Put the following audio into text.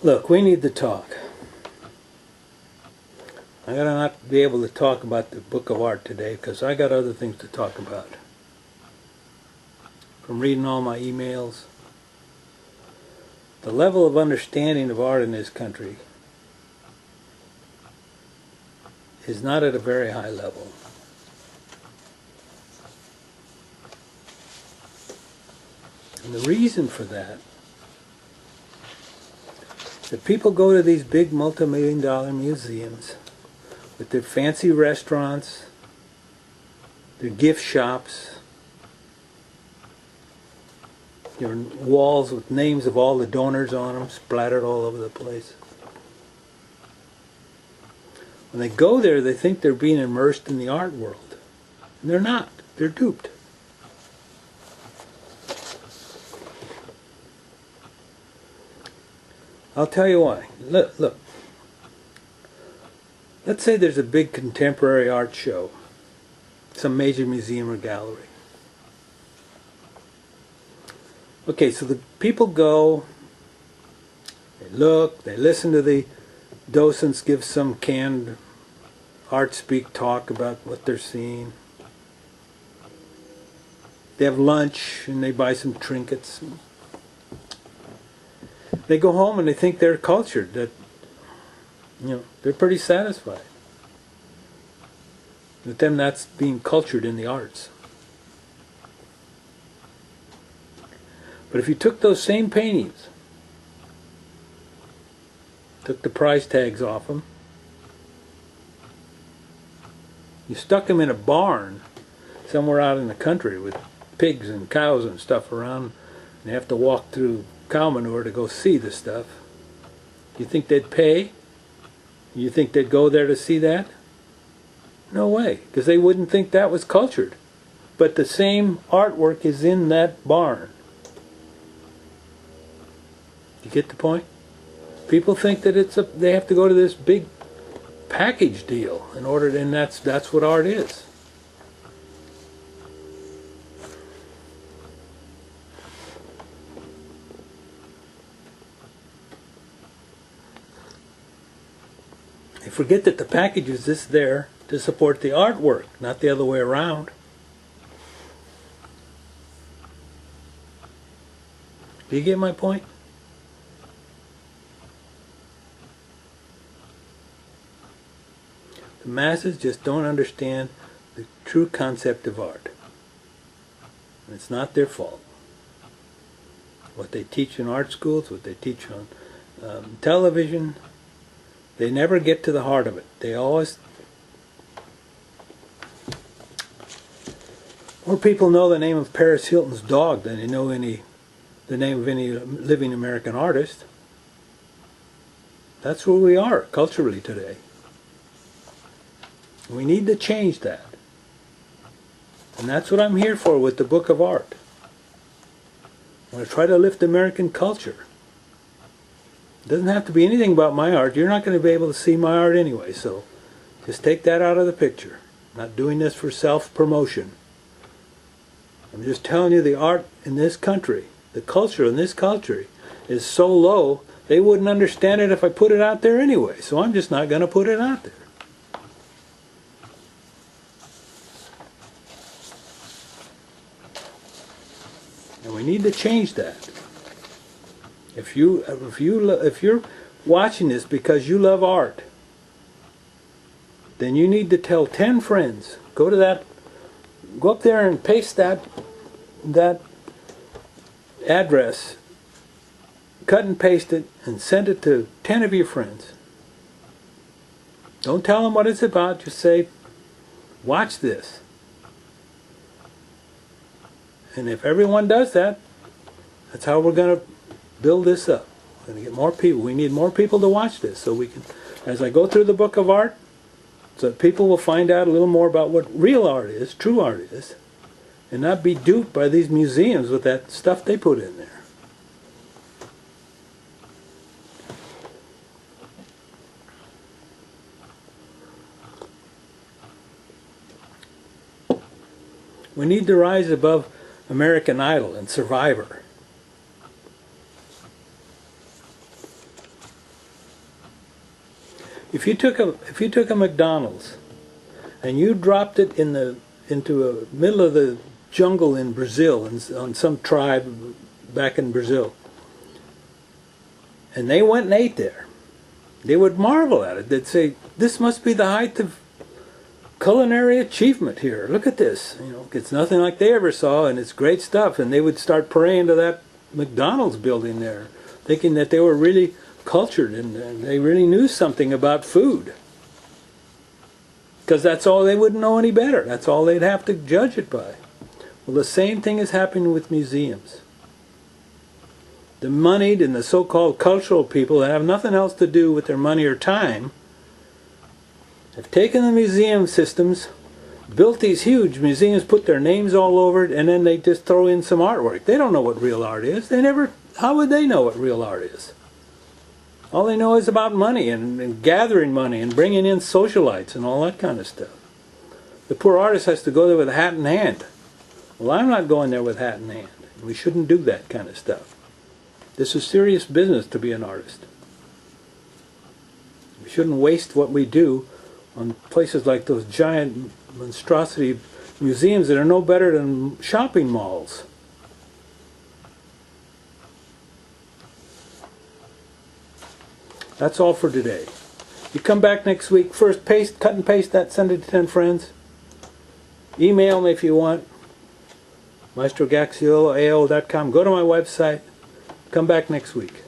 Look, we need to talk. I gotta not be able to talk about the book of art today because I got other things to talk about. From reading all my emails, the level of understanding of art in this country is not at a very high level. And the reason for that is that people go to these big multi-million-dollar museums with their fancy restaurants, their gift shops, their walls with names of all the donors on them splattered all over the place. When they go there, they think they're being immersed in the art world. And they're not. They're duped. I'll tell you why. Look. Let's say there's a big contemporary art show, some major museum or gallery. Okay, so the people go, they look, they listen to the docents give some canned art speak talk about what they're seeing. They have lunch and they buy some trinkets. They go home and they think they're cultured, that they're pretty satisfied. With them, that's being cultured in the arts. But if you took those same paintings, took the price tags off them, you stuck them in a barn somewhere out in the country with pigs and cows and stuff around, and they have to walk through cow manure to go see the stuff, you think they'd pay? You think they'd go there to see that? No way, because they wouldn't think that was cultured. But the same artwork is in that barn. You get the point? People think that they have to go to this big package deal in order to, and that's what art is. They forget that the package is just there to support the artwork, not the other way around. Do you get my point? The masses just don't understand the true concept of art. And it's not their fault. What they teach in art schools, what they teach on television, they never get to the heart of it. They always... More people know the name of Paris Hilton's dog than they know the name of any living American artist. That's where we are culturally today. We need to change that. And that's what I'm here for with the Book of Art. I'm going to try to lift American culture. It doesn't have to be anything about my art. You're not going to be able to see my art anyway, so just take that out of the picture. I'm not doing this for self-promotion. I'm just telling you the art in this country, the culture in this country is so low, they wouldn't understand it if I put it out there anyway, so I'm just not going to put it out there. And we need to change that. If you're watching this because you love art, then you need to tell 10 friends. Go up there and paste that address, cut and paste it, and send it to 10 of your friends. Don't tell them what it's about. Just say, watch this. And if everyone does that, that's how we're going to build this up. We're going to get more people. We need more people to watch this so we can, as I go through the Book of Art, so that people will find out a little more about what real art is, true art is, and not be duped by these museums with that stuff they put in there. We need to rise above American Idol and Survivor. If you took a McDonald's and you dropped it into the middle of the jungle in Brazil, on some tribe back in Brazil, and they went and ate there, they would marvel at it. They'd say, "This must be the height of culinary achievement here. Look at this. You know, it's nothing like they ever saw, and it's great stuff." And they would start praying to that McDonald's building there, thinking that they were really cultured and they really knew something about food. Because that's all, they wouldn't know any better. That's all they'd have to judge it by. Well, the same thing is happening with museums. The moneyed and the so-called cultural people that have nothing else to do with their money or time have taken the museum systems, built these huge museums, put their names all over it, and then they just throw in some artwork. They don't know what real art is. How would they know what real art is? All they know is about money and gathering money and bringing in socialites and all that kind of stuff. The poor artist has to go there with a hat in hand. Well, I'm not going there with hat in hand. We shouldn't do that kind of stuff. This is serious business to be an artist. We shouldn't waste what we do on places like those giant monstrosity museums that are no better than shopping malls. That's all for today. You come back next week. First, cut and paste that, send it to 10 friends. Email me if you want. MaestroGaxiola@AOL.com. Go to my website. Come back next week.